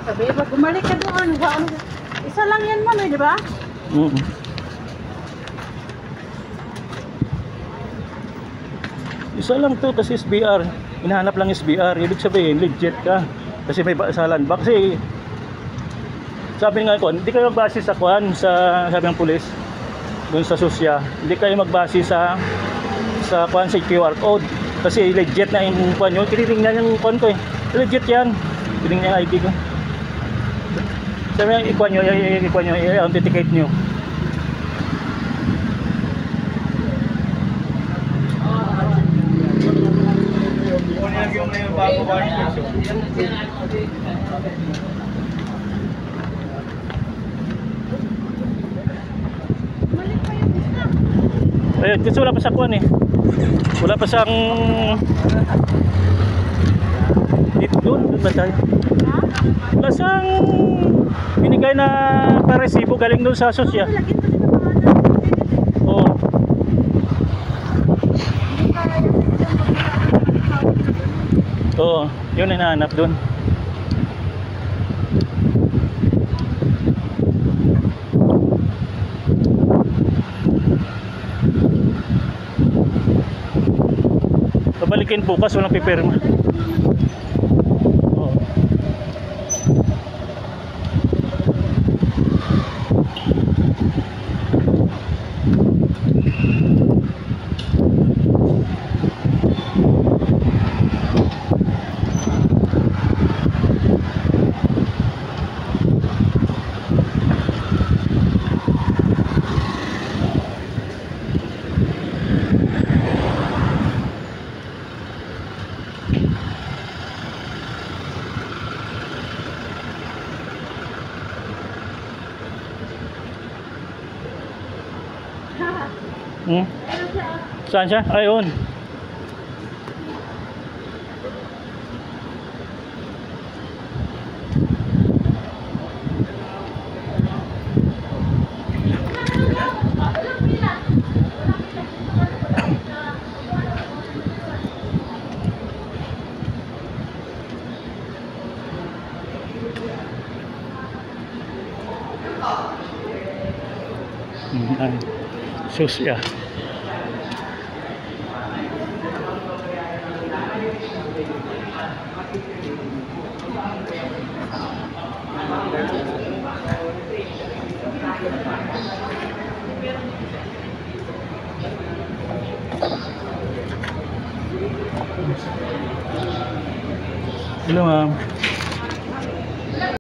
Sabi ba, bumalik ka doon. Isa lang yan, ma'am, di ba? Isa lang to kasi SBR. Hinahanap lang SBR. Ibig sabihin, legit ka. Kasi may basalan ba? Kasi sabi nga ko, hindi kayo magbase sa kuan, sa sabi ng pulis doon sa susya. Hindi kayo magbase sa kuan sa QR code. Kasi legit na yung kuan nyo. Tinitingnan yung kuan ko eh. Legit yan. Tinignan yung ID ko. Sabi nga, ikuan nyo, i-authenticate nyo. Ayun, kasi wala pa sa kuan eh. Wala pa sang dito doon ba tayo? Wala sang binigay na paresibo galing doon sa sosya. Oo. Oo, yun ang hinahanap doon. Babalikin bukas, walang pipirma. Oo. Saan siya? Ayun. Susya. Hello ma'am.